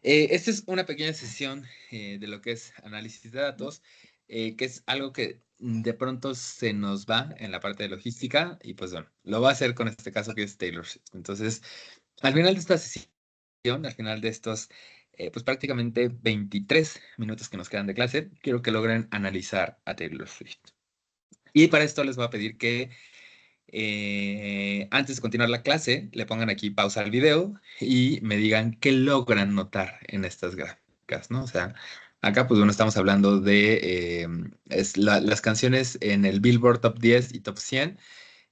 Esta es una pequeña sesión de lo que es análisis de datos, que es algo que de pronto se nos va en la parte de logística y pues bueno, lo va a hacer con este caso que es Taylor Swift. Entonces, al final de esta sesión, al final de estos, pues prácticamente 23 minutos que nos quedan de clase, quiero que logren analizar a Taylor Swift. Y para esto les voy a pedir que antes de continuar la clase, le pongan aquí pausa al video y me digan qué logran notar en estas gráficas, ¿no? O sea, acá pues bueno, estamos hablando de las canciones en el Billboard Top 10 y Top 100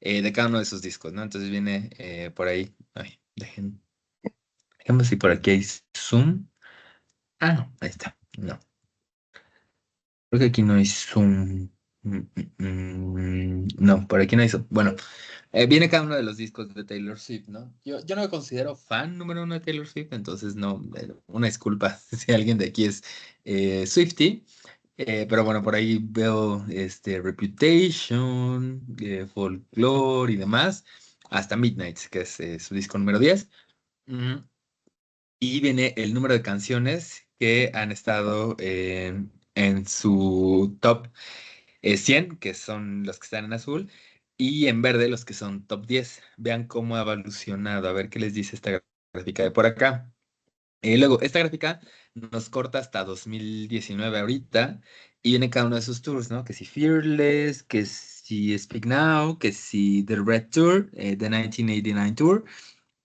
de cada uno de sus discos, ¿no? Entonces viene por ahí, ay, dejemos si por aquí hay zoom. Ah, no, ahí está, no. Creo que aquí no hay zoom. No, por aquí no hay zoom. Bueno, viene cada uno de los discos de Taylor Swift, ¿no? Yo no me considero fan número uno de Taylor Swift, entonces no, una disculpa si alguien de aquí es Swiftie, pero bueno, por ahí veo Reputation, Folklore y demás, hasta Midnight, que es su disco número 10. Mm, y viene el número de canciones que han estado en su top 100, que son los que están en azul, y en verde los que son top 10. Vean cómo ha evolucionado. A ver qué les dice esta gráfica de por acá. Luego, esta gráfica nos corta hasta 2019 ahorita, y viene cada uno de sus tours, ¿no? Que si Fearless, que si Speak Now, que si The Red Tour, The 1989 Tour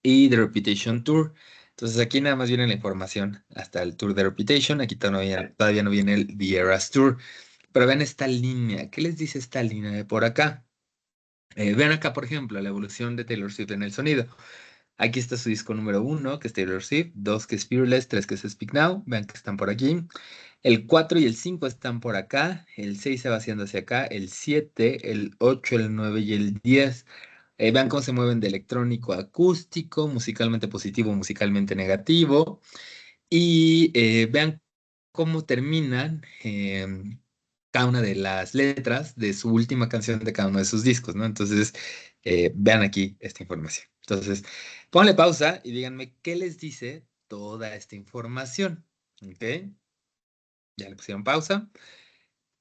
y The Reputation Tour. Entonces aquí nada más viene la información hasta el Tour de Reputation. Aquí todavía no viene el The Eras Tour. Pero vean esta línea. ¿Qué les dice esta línea de por acá? Vean acá, por ejemplo, la evolución de Taylor Swift en el sonido. Aquí está su disco número 1, que es Taylor Swift, 2, que es Fearless, 3, que es Speak Now. Vean que están por aquí. El 4 y el 5 están por acá. El 6 se va haciendo hacia acá. El 7, el 8, el 9 y el 10. Vean cómo se mueven de electrónico a acústico, musicalmente positivo, musicalmente negativo. Y vean cómo terminan cada una de las letras de su última canción de cada uno de sus discos, ¿no? Entonces, vean aquí esta información. Entonces, ponle pausa y díganme qué les dice toda esta información. ¿Ok? Ya le pusieron pausa.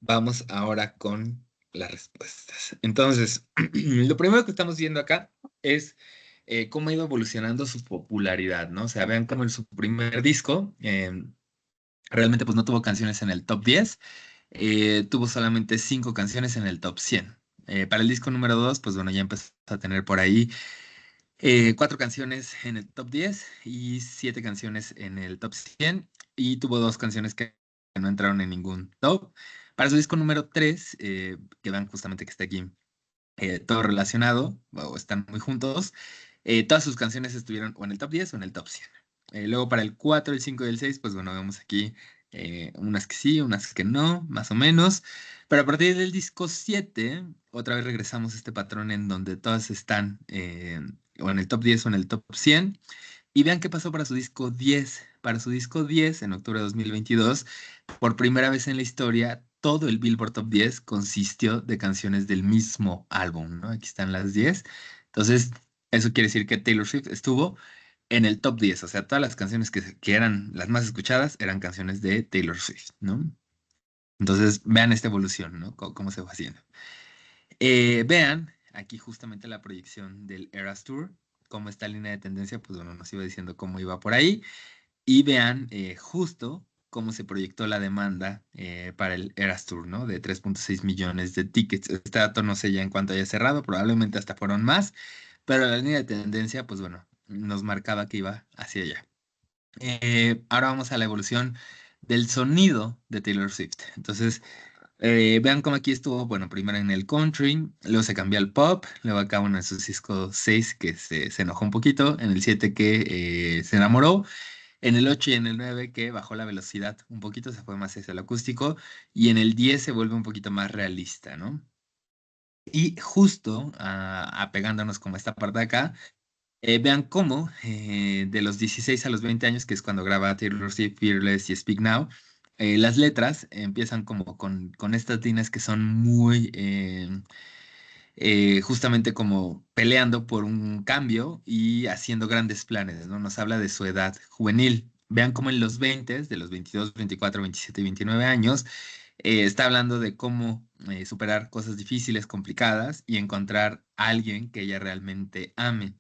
Vamos ahora con las respuestas. Entonces, lo primero que estamos viendo acá es cómo ha ido evolucionando su popularidad, ¿no? O sea, vean cómo en su primer disco realmente pues no tuvo canciones en el top 10, tuvo solamente 5 canciones en el top 100. Para el disco número 2, pues bueno, ya empezó a tener por ahí 4 canciones en el top 10 y 7 canciones en el top 100 y tuvo 2 canciones que no entraron en ningún top. Para su disco número 3, que vean justamente que está aquí todo relacionado o están muy juntos, todas sus canciones estuvieron o en el top 10 o en el top 100. Luego para el 4, el 5 y el 6, pues bueno, vemos aquí unas que sí, unas que no, más o menos. Pero a partir del disco 7, otra vez regresamos a este patrón en donde todas están o en el top 10 o en el top 100. Y vean qué pasó para su disco 10. Para su disco 10, en octubre de 2022, por primera vez en la historia, todo el Billboard Top 10 consistió de canciones del mismo álbum, ¿no? Aquí están las 10. Entonces, eso quiere decir que Taylor Swift estuvo en el top 10. O sea, todas las canciones que eran las más escuchadas eran canciones de Taylor Swift, ¿no? Entonces, vean esta evolución, ¿no? Cómo se va haciendo. Vean aquí justamente la proyección del Eras Tour, cómo esta línea de tendencia, pues bueno, nos iba diciendo cómo iba por ahí. Y vean justo cómo se proyectó la demanda para el Eras Tour, ¿no? De 3.6 millones de tickets. Este dato no sé ya en cuánto haya cerrado, probablemente hasta fueron más, pero la línea de tendencia, pues bueno, nos marcaba que iba hacia allá. Ahora vamos a la evolución del sonido de Taylor Swift. Entonces, vean cómo aquí estuvo, bueno, primero en el country, luego se cambió al pop, luego acá uno en su disco 6 que se enojó un poquito, en el 7 que se enamoró, en el 8 y en el 9 que bajó la velocidad un poquito, se fue más hacia el acústico, y en el 10 se vuelve un poquito más realista, ¿no? Y justo apegándonos como a esta parte de acá, vean cómo de los 16 a los 20 años, que es cuando graba Taylor Swift, Fearless y Speak Now, las letras empiezan como con estas líneas que son muy justamente como peleando por un cambio y haciendo grandes planes, ¿no? Nos habla de su edad juvenil. Vean cómo en los 20, de los 22, 24, 27 y 29 años, está hablando de cómo superar cosas difíciles, complicadas y encontrar a alguien que ella realmente ame.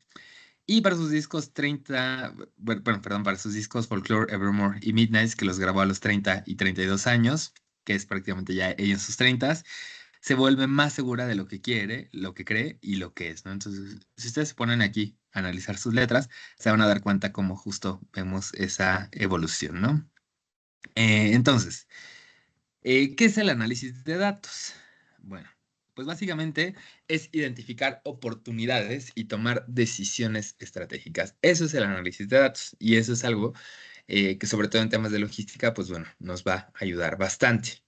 Y para sus discos 30, bueno, perdón, para sus discos Folklore, Evermore y Midnights, que los grabó a los 30 y 32 años, que es prácticamente ya ella en sus 30, se vuelve más segura de lo que quiere, lo que cree y lo que es, ¿no? Entonces, si ustedes se ponen aquí a analizar sus letras, se van a dar cuenta cómo justo vemos esa evolución, ¿no? Entonces, ¿qué es el análisis de datos? Bueno, pues básicamente es identificar oportunidades y tomar decisiones estratégicas. Eso es el análisis de datos y eso es algo que sobre todo en temas de logística, pues bueno, nos va a ayudar bastante.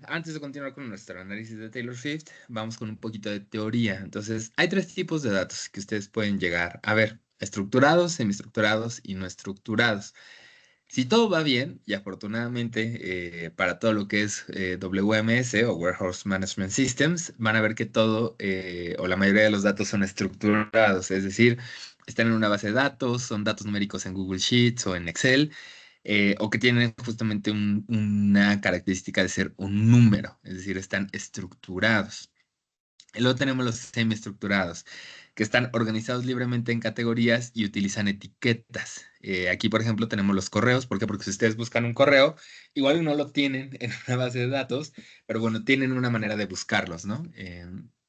Antes de continuar con nuestro análisis de Taylor Swift, vamos con un poquito de teoría. Entonces, hay tres tipos de datos que ustedes pueden llegar a ver: estructurados, semiestructurados y no estructurados. Si todo va bien, y afortunadamente para todo lo que es WMS o Warehouse Management Systems, van a ver que todo o la mayoría de los datos son estructurados, es decir, están en una base de datos, son datos numéricos en Google Sheets o en Excel, o que tienen justamente una característica de ser un número, es decir, están estructurados. Y luego tenemos los semiestructurados, que están organizados libremente en categorías y utilizan etiquetas. Aquí, por ejemplo, tenemos los correos. ¿Por qué? Porque si ustedes buscan un correo, igual no lo tienen en una base de datos, pero bueno, tienen una manera de buscarlos, ¿no?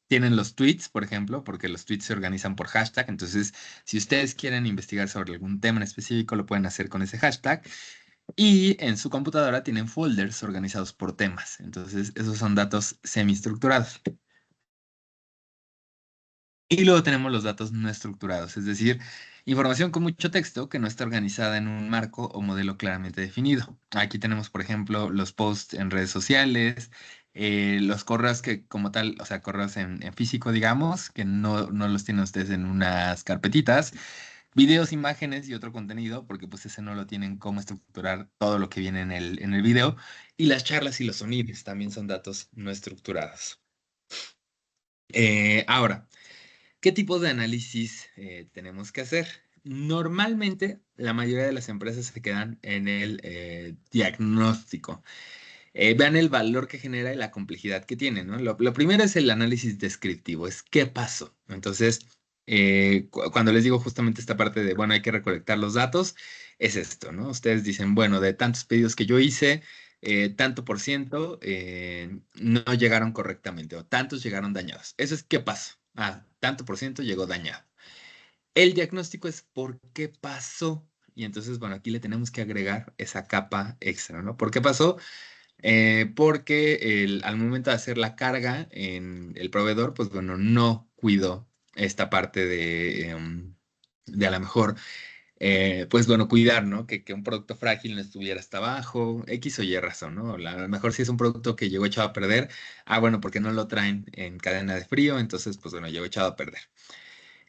Tienen los tweets, por ejemplo, porque los tweets se organizan por hashtag. Entonces, si ustedes quieren investigar sobre algún tema en específico, lo pueden hacer con ese hashtag. Y en su computadora tienen folders organizados por temas. Entonces, esos son datos semiestructurados. Y luego tenemos los datos no estructurados, es decir, información con mucho texto que no está organizada en un marco o modelo claramente definido. Aquí tenemos, por ejemplo, los posts en redes sociales, los correos que como tal, o sea, correos en físico, digamos, que no los tienen ustedes en unas carpetitas, videos, imágenes y otro contenido, porque pues ese no lo tienen cómo estructurar todo lo que viene en el video, y las charlas y los sonidos también son datos no estructurados. Ahora, ¿qué tipo de análisis tenemos que hacer? Normalmente, la mayoría de las empresas se quedan en el diagnóstico. Vean el valor que genera y la complejidad que tiene, ¿no? Lo primero es el análisis descriptivo, es qué pasó. Entonces, cuando les digo justamente esta parte de, bueno, hay que recolectar los datos, es esto, ¿no? Ustedes dicen, bueno, de tantos pedidos que yo hice, tanto por ciento no llegaron correctamente o tantos llegaron dañados. Eso es qué pasó. Ah, tanto por ciento llegó dañado. El diagnóstico es por qué pasó. Y entonces, bueno, aquí le tenemos que agregar esa capa extra, ¿no? ¿Por qué pasó? Porque al momento de hacer la carga en el proveedor, pues bueno, no cuidó esta parte de a lo mejor, pues bueno, cuidar, ¿no? Que un producto frágil no estuviera hasta abajo, X o Y razón, ¿no? A lo mejor si es un producto que llegó echado a perder, bueno, porque no lo traen en cadena de frío, entonces, pues bueno, llegó echado a perder.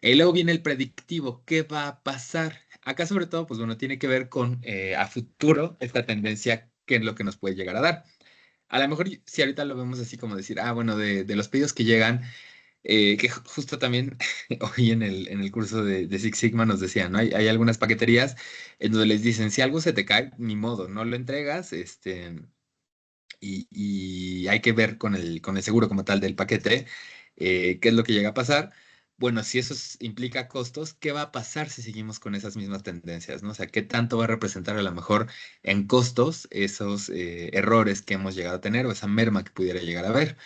Y luego viene el predictivo, ¿qué va a pasar? Acá sobre todo, pues bueno, tiene que ver con a futuro esta tendencia, qué es lo que nos puede llegar a dar. A lo mejor si ahorita lo vemos así como decir, bueno, de los pedidos que llegan, que justo también hoy en el curso de Six Sigma nos decían, ¿no? Hay algunas paqueterías en donde les dicen, si algo se te cae, ni modo, no lo entregas, y hay que ver con el seguro como tal del paquete, qué es lo que llega a pasar. Bueno, si eso implica costos, ¿qué va a pasar si seguimos con esas mismas tendencias, ¿no? O sea, ¿qué tanto va a representar a lo mejor en costos esos errores que hemos llegado a tener o esa merma que pudiera llegar a haber?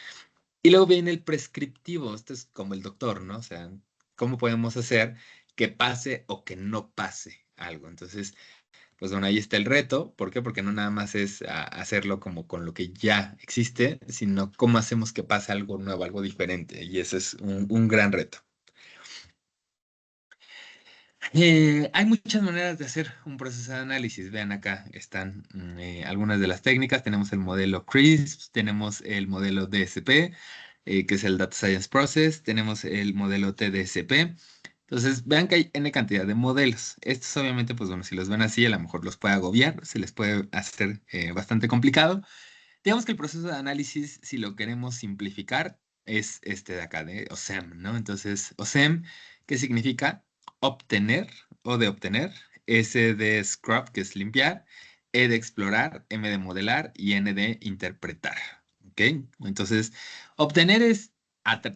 Y luego viene el prescriptivo, esto es como el doctor, ¿no? O sea, ¿cómo podemos hacer que pase o que no pase algo? Entonces, pues bueno, ahí está el reto. ¿Por qué? Porque no nada más es hacerlo como con lo que ya existe, sino cómo hacemos que pase algo nuevo, algo diferente. Y ese es un gran reto. Hay muchas maneras de hacer un proceso de análisis. Vean acá están algunas de las técnicas. Tenemos el modelo CRISP, tenemos el modelo DSP, que es el Data Science Process, tenemos el modelo TDSP. Entonces, vean que hay N cantidad de modelos. Estos obviamente, pues bueno, si los ven así, a lo mejor los puede agobiar, se les puede hacer bastante complicado. Digamos que el proceso de análisis, si lo queremos simplificar, es este de acá, de OSEM, ¿no? Entonces, OSEM, ¿qué significa? Obtener o de obtener, S de scrub, que es limpiar, E de explorar, M de modelar y N de interpretar, ¿ok? Entonces, obtener es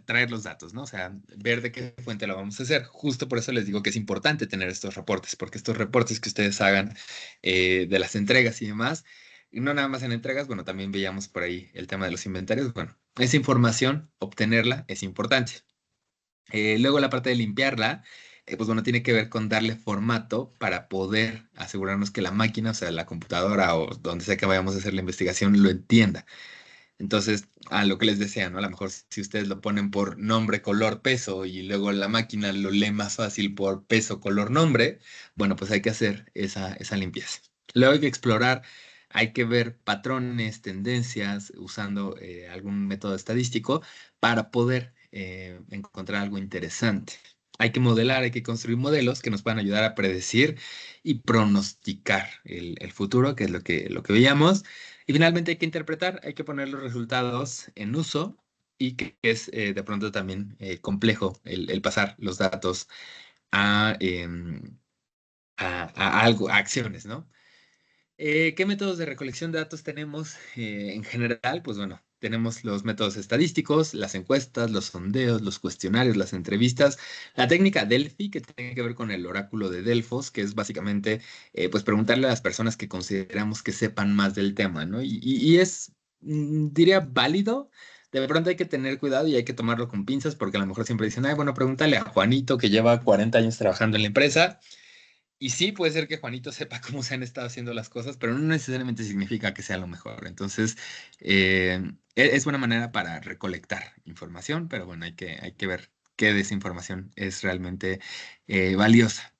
traer los datos, ¿no? O sea, ver de qué fuente lo vamos a hacer. Justo por eso les digo que es importante tener estos reportes, porque estos reportes que ustedes hagan de las entregas y demás, y no nada más en entregas, bueno, también veíamos por ahí el tema de los inventarios. Bueno, esa información, obtenerla es importante. Luego la parte de limpiarla, pues bueno, tiene que ver con darle formato para poder asegurarnos que la máquina, o sea, la computadora o donde sea que vayamos a hacer la investigación, lo entienda. Entonces, a lo que les decía, ¿no? A lo mejor si ustedes lo ponen por nombre, color, peso y luego la máquina lo lee más fácil por peso, color, nombre, bueno, pues hay que hacer esa limpieza. Luego hay que explorar, hay que ver patrones, tendencias, usando algún método estadístico para poder encontrar algo interesante. Hay que modelar, hay que construir modelos que nos puedan ayudar a predecir y pronosticar el futuro, que es lo que veíamos. Y finalmente hay que interpretar, hay que poner los resultados en uso y que es de pronto también complejo el pasar los datos a, a algo, a acciones, ¿no? ¿Qué métodos de recolección de datos tenemos en general? Pues bueno, tenemos los métodos estadísticos, las encuestas, los sondeos, los cuestionarios, las entrevistas, la técnica Delphi, que tiene que ver con el oráculo de Delfos, que es básicamente pues preguntarle a las personas que consideramos que sepan más del tema, ¿no? Y es, diría, válido. De pronto hay que tener cuidado y hay que tomarlo con pinzas porque a lo mejor siempre dicen, ay, bueno, pregúntale a Juanito que lleva 40 años trabajando en la empresa. Y sí, puede ser que Juanito sepa cómo se han estado haciendo las cosas, pero no necesariamente significa que sea lo mejor. Entonces, es buena manera para recolectar información, pero bueno, hay que ver qué de esa información es realmente valiosa.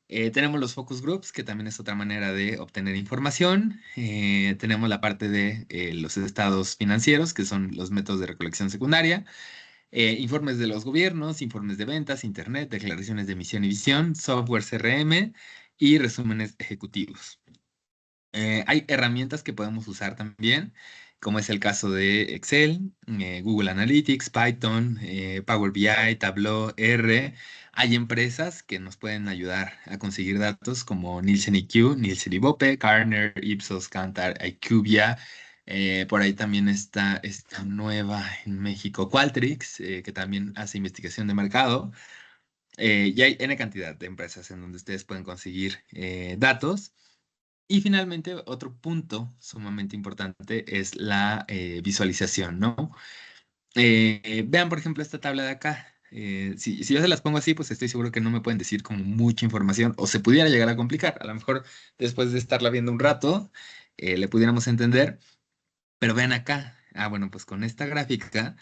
Tenemos los focus groups, que también es otra manera de obtener información. Tenemos la parte de los estados financieros, que son los métodos de recolección secundaria. Informes de los gobiernos, informes de ventas, internet, declaraciones de emisión y visión, software CRM y resúmenes ejecutivos. Hay herramientas que podemos usar también, como es el caso de Excel, Google Analytics, Python, Power BI, Tableau, R. Hay empresas que nos pueden ayudar a conseguir datos como Nielsen IQ, Nielsen Ibope, Gartner, Ipsos, Kantar, IQVIA. Por ahí también está esta nueva en México, Qualtrics, que también hace investigación de mercado. Y hay N cantidad de empresas en donde ustedes pueden conseguir datos. Y finalmente, otro punto sumamente importante es la visualización, ¿no? Vean, por ejemplo, esta tabla de acá. Si yo se las pongo así, pues estoy seguro que no me pueden decir como mucha información o se pudiera llegar a complicar. A lo mejor después de estarla viendo un rato, le pudiéramos entender, pero vean acá. Ah, bueno, pues con esta gráfica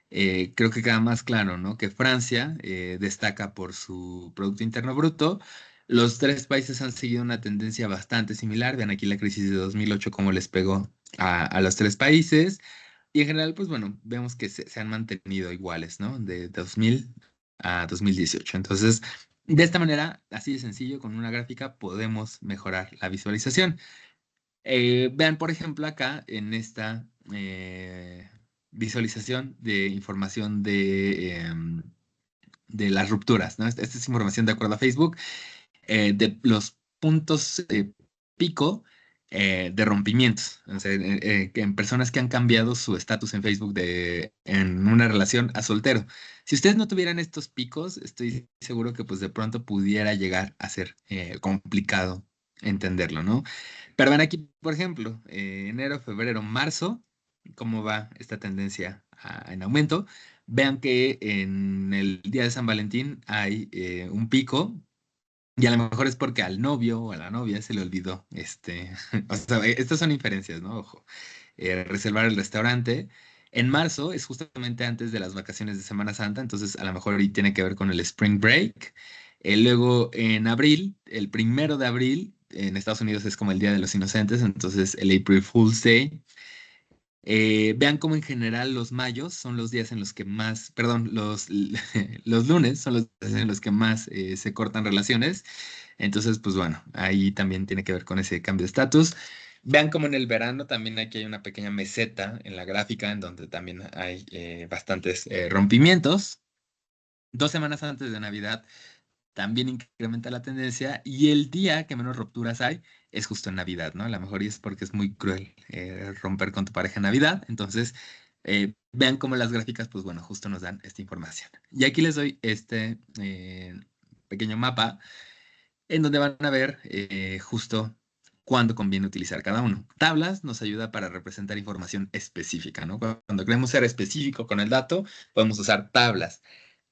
creo que queda más claro, ¿no? Que Francia destaca por su Producto Interno Bruto. Los tres países han seguido una tendencia bastante similar. Vean aquí la crisis de 2008, cómo les pegó a los tres países. Y en general, pues bueno, vemos que se han mantenido iguales, ¿no? De 2000 a 2018. Entonces, de esta manera, así de sencillo, con una gráfica podemos mejorar la visualización. Vean, por ejemplo, acá en esta visualización de información de las rupturas, ¿no? Esta es información de acuerdo a Facebook, de los puntos pico de rompimientos, o sea, que en personas que han cambiado su estatus en Facebook en una relación a soltero. Si ustedes no tuvieran estos picos, estoy seguro que pues de pronto pudiera llegar a ser complicado entenderlo, ¿no? Pero ven aquí, por ejemplo, enero, febrero, marzo, cómo va esta tendencia en aumento. Vean que en el día de San Valentín hay un pico y a lo mejor es porque al novio o a la novia se le olvidó, o sea, estas son inferencias, ¿no? Ojo, reservar el restaurante. En marzo es justamente antes de las vacaciones de Semana Santa, entonces a lo mejor ahí tiene que ver con el Spring Break. Luego en abril, el 1 de abril, en Estados Unidos es como el Día de los Inocentes, entonces el April Fool's Day. Vean cómo en general los mayos son los días en los que más, perdón, los lunes son los días en los que más se cortan relaciones. Entonces, pues bueno, ahí también tiene que ver con ese cambio de estatus. Vean como en el verano también aquí hay una pequeña meseta en la gráfica en donde también hay bastantes rompimientos. 2 semanas antes de Navidad también incrementa la tendencia y el día que menos rupturas hay es justo en Navidad, ¿no? A lo mejor y es porque es muy cruel romper con tu pareja en Navidad. Entonces, vean cómo las gráficas, pues bueno, justo nos dan esta información. Y aquí les doy este pequeño mapa en donde van a ver justo cuándo conviene utilizar cada uno. Tablas nos ayuda para representar información específica, ¿no? Cuando queremos ser específico con el dato, podemos usar tablas.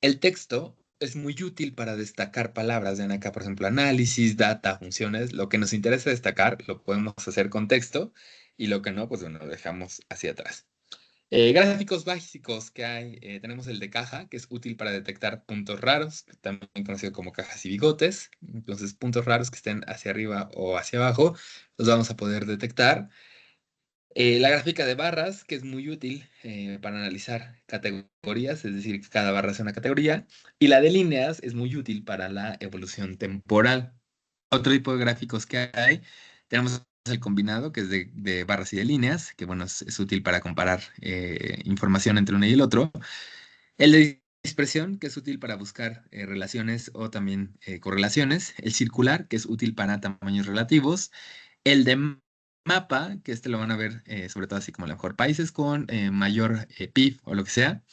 El texto es muy útil para destacar palabras. Ven acá, por ejemplo, análisis, data, funciones. Lo que nos interesa destacar lo podemos hacer con texto y lo que no, pues bueno, lo dejamos hacia atrás. Gráficos básicos que hay, tenemos el de caja, que es útil para detectar puntos raros, también conocido como cajas y bigotes. Entonces, puntos raros que estén hacia arriba o hacia abajo, los vamos a poder detectar. La gráfica de barras, que es muy útil para analizar categorías, es decir, que cada barra es una categoría. Y la de líneas es muy útil para la evolución temporal. Otro tipo de gráficos que hay, tenemos el combinado, que es de barras y de líneas, que bueno, es útil para comparar información entre uno y el otro. El de dispersión, que es útil para buscar relaciones o también correlaciones. El circular, que es útil para tamaños relativos. El de mapa, que este lo van a ver sobre todo así como a lo mejor países con mayor PIB o lo que sea.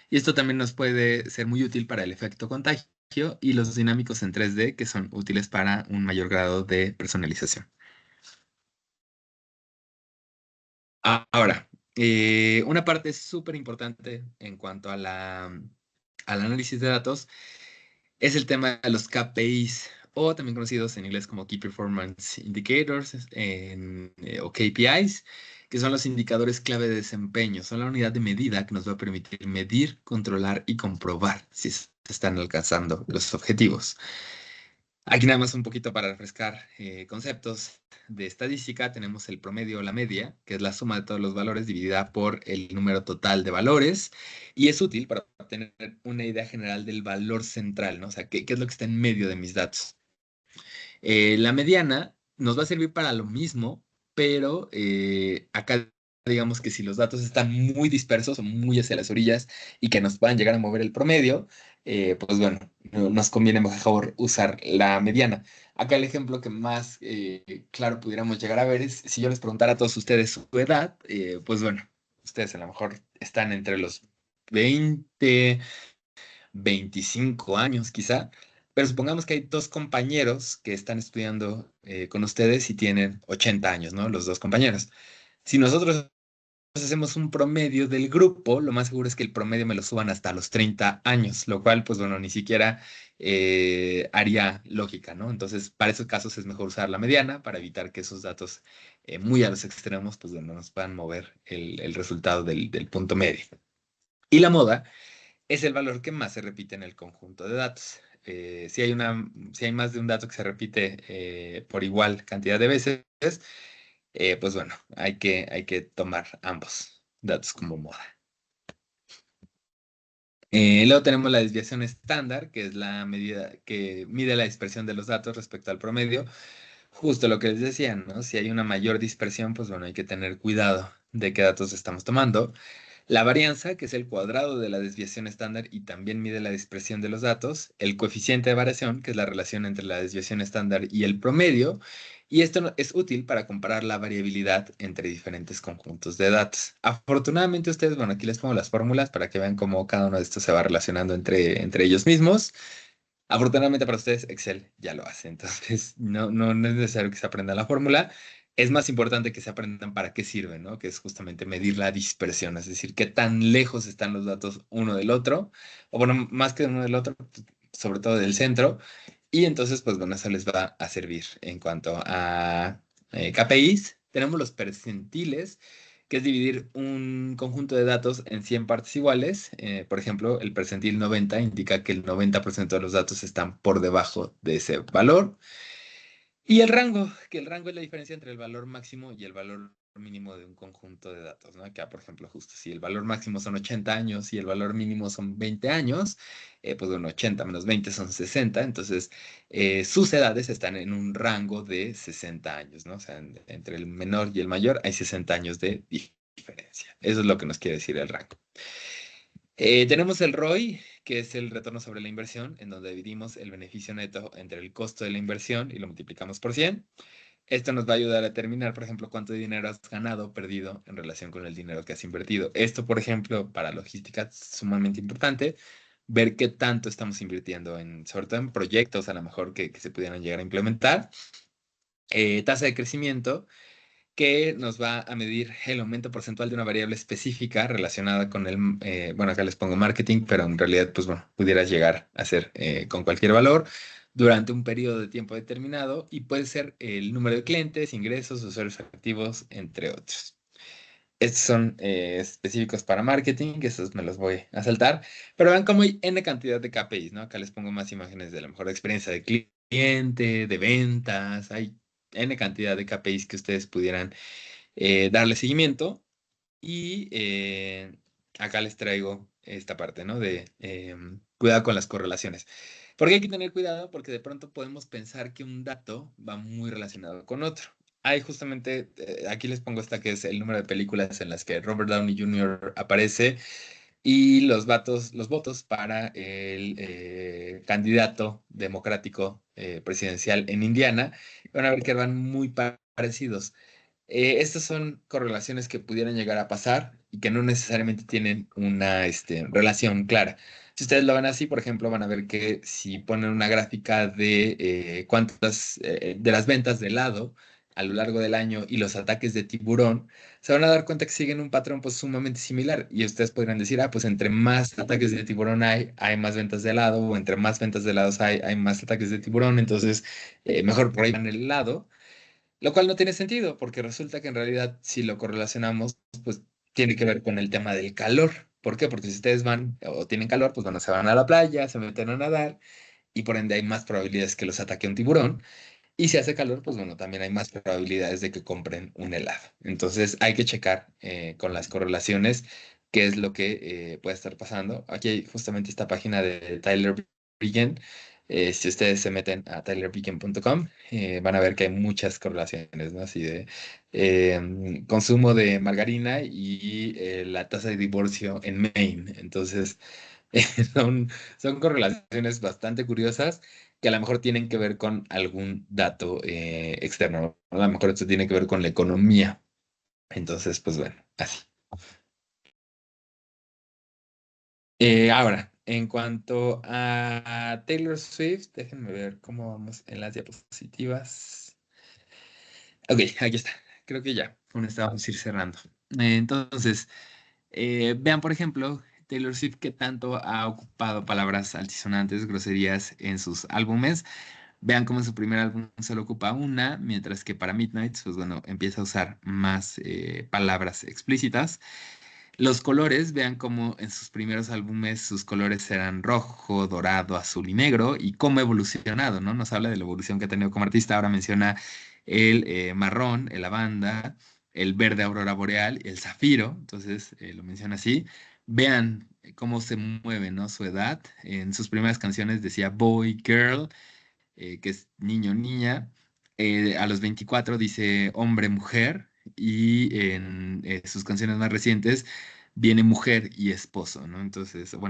Y esto también nos puede ser muy útil para el efecto contagio y los dinámicos en 3D, que son útiles para un mayor grado de personalización. Ahora, una parte súper importante en cuanto a al análisis de datos es el tema de los KPIs, o también conocidos en inglés como Key Performance Indicators o KPIs, que son los indicadores clave de desempeño. Son la unidad de medida que nos va a permitir medir, controlar y comprobar si se están alcanzando los objetivos. Aquí nada más un poquito para refrescar conceptos de estadística. Tenemos el promedio o la media, que es la suma de todos los valores dividida por el número total de valores, y es útil para obtener una idea general del valor central, ¿no? O sea, qué es lo que está en medio de mis datos. La mediana nos va a servir para lo mismo, pero acá digamos que si los datos están muy dispersos o muy hacia las orillas y que nos puedan llegar a mover el promedio, pues bueno, nos conviene mejor usar la mediana. Acá el ejemplo que más claro pudiéramos llegar a ver es si yo les preguntara a todos ustedes su edad, pues bueno, ustedes a lo mejor están entre los 20 25 años quizá, pero supongamos que hay dos compañeros que están estudiando con ustedes y tienen 80 años, ¿no? Los dos compañeros. Si nosotros hacemos un promedio del grupo, lo más seguro es que el promedio me lo suban hasta los 30 años, lo cual, pues bueno, ni siquiera haría lógica, ¿no? Entonces, para esos casos es mejor usar la mediana para evitar que esos datos muy a los extremos, pues bueno, nos puedan mover el resultado del punto medio. Y la moda es el valor que más se repite en el conjunto de datos. Si hay más de un dato que se repite por igual cantidad de veces, pues bueno, hay que tomar ambos datos como moda. Luego tenemos la desviación estándar, que es la medida que mide la dispersión de los datos respecto al promedio. Justo lo que les decía, ¿no? Si hay una mayor dispersión, pues bueno, hay que tener cuidado de qué datos estamos tomando. La varianza, que es el cuadrado de la desviación estándar y también mide la dispersión de los datos, el coeficiente de variación, que es la relación entre la desviación estándar y el promedio, y esto es útil para comparar la variabilidad entre diferentes conjuntos de datos. Afortunadamente ustedes, bueno, aquí les pongo las fórmulas para que vean cómo cada uno de estos se va relacionando entre ellos mismos. Afortunadamente para ustedes, Excel ya lo hace, entonces no es necesario que se aprenda la fórmula. Es más importante que se aprendan para qué sirven, ¿no? Que es justamente medir la dispersión, es decir, qué tan lejos están los datos uno del otro, o bueno, más que uno del otro, sobre todo del centro, y entonces, pues bueno, eso les va a servir en cuanto a KPIs. Tenemos los percentiles, que es dividir un conjunto de datos en 100 partes iguales. Por ejemplo, el percentil 90 indica que el 90% de los datos están por debajo de ese valor. Y el rango, que el rango es la diferencia entre el valor máximo y el valor mínimo de un conjunto de datos, ¿no? Acá, por ejemplo, justo si el valor máximo son 80 años y el valor mínimo son 20 años, pues bueno, 80 menos 20 son 60, entonces sus edades están en un rango de 60 años, ¿no? O sea, entre el menor y el mayor hay 60 años de diferencia. Eso es lo que nos quiere decir el rango. Tenemos el ROI, que es el retorno sobre la inversión, en donde dividimos el beneficio neto entre el costo de la inversión y lo multiplicamos por 100. Esto nos va a ayudar a determinar, por ejemplo, cuánto dinero has ganado o perdido en relación con el dinero que has invertido. Esto, por ejemplo, para logística es sumamente importante, ver qué tanto estamos invirtiendo en, sobre todo en proyectos a lo mejor que se pudieran llegar a implementar. Tasa de crecimiento, que nos va a medir el aumento porcentual de una variable específica relacionada con el, bueno, acá les pongo marketing, pero en realidad, pues bueno, pudieras llegar a ser con cualquier valor durante un periodo de tiempo determinado y puede ser el número de clientes, ingresos, usuarios activos, entre otros. Estos son específicos para marketing, que esos me los voy a saltar, pero vean cómo hay N cantidad de KPIs, ¿no? Acá les pongo más imágenes de la mejor experiencia de cliente, de ventas, hay N cantidad de KPIs que ustedes pudieran darle seguimiento. Y acá les traigo esta parte, ¿no? De cuidado con las correlaciones. ¿Por qué hay que tener cuidado? Porque de pronto podemos pensar que un dato va muy relacionado con otro. Hay justamente, aquí les pongo esta que es el número de películas en las que Robert Downey Jr. aparece y los votos para el candidato democrático presidencial en Indiana. Van a ver que van muy parecidos. Estas son correlaciones que pudieran llegar a pasar y que no necesariamente tienen una relación clara. Si ustedes lo ven así, por ejemplo, van a ver que si ponen una gráfica de cuántas de las ventas de helado a lo largo del año y los ataques de tiburón, se van a dar cuenta que siguen un patrón pues sumamente similar. Y ustedes podrían decir, ah, pues entre más ataques de tiburón hay más ventas de helado, o entre más ventas de helados hay más ataques de tiburón, entonces mejor por ahí van el helado. Lo cual no tiene sentido, porque resulta que en realidad, si lo correlacionamos, pues tiene que ver con el tema del calor. ¿Por qué? Porque si ustedes van o tienen calor, pues bueno, se van a la playa, se meten a nadar y por ende hay más probabilidades que los ataque un tiburón. Y si hace calor, pues bueno, también hay más probabilidades de que compren un helado. Entonces hay que checar con las correlaciones qué es lo que puede estar pasando. Aquí hay justamente esta página de Tyler Brillen. Si ustedes se meten a tylerbrillen.com, van a ver que hay muchas correlaciones, ¿no? Así de consumo de margarina y la tasa de divorcio en Maine. Entonces, son, son correlaciones bastante curiosas que a lo mejor tienen que ver con algún dato externo. A lo mejor esto tiene que ver con la economía. Entonces, pues bueno, así. Ahora, en cuanto a Taylor Swift, déjenme ver cómo vamos en las diapositivas. Ok, aquí está. Creo que ya, con esta vamos a ir cerrando. Entonces, vean, por ejemplo, Taylor Swift que tanto ha ocupado palabras altisonantes, groserías en sus álbumes. Vean cómo en su primer álbum solo ocupa una, mientras que para Midnight, pues bueno, empieza a usar más palabras explícitas. Los colores, vean cómo en sus primeros álbumes sus colores eran rojo, dorado, azul y negro, y cómo ha evolucionado, ¿no? Nos habla de la evolución que ha tenido como artista. Ahora menciona el marrón, el lavanda, el verde aurora boreal, el zafiro, entonces lo menciona así. Vean cómo se mueve, ¿no? Su edad. En sus primeras canciones decía boy, girl, que es niño, niña. A los 24 dice hombre, mujer. Y en sus canciones más recientes viene mujer y esposo, ¿no? Entonces, bueno,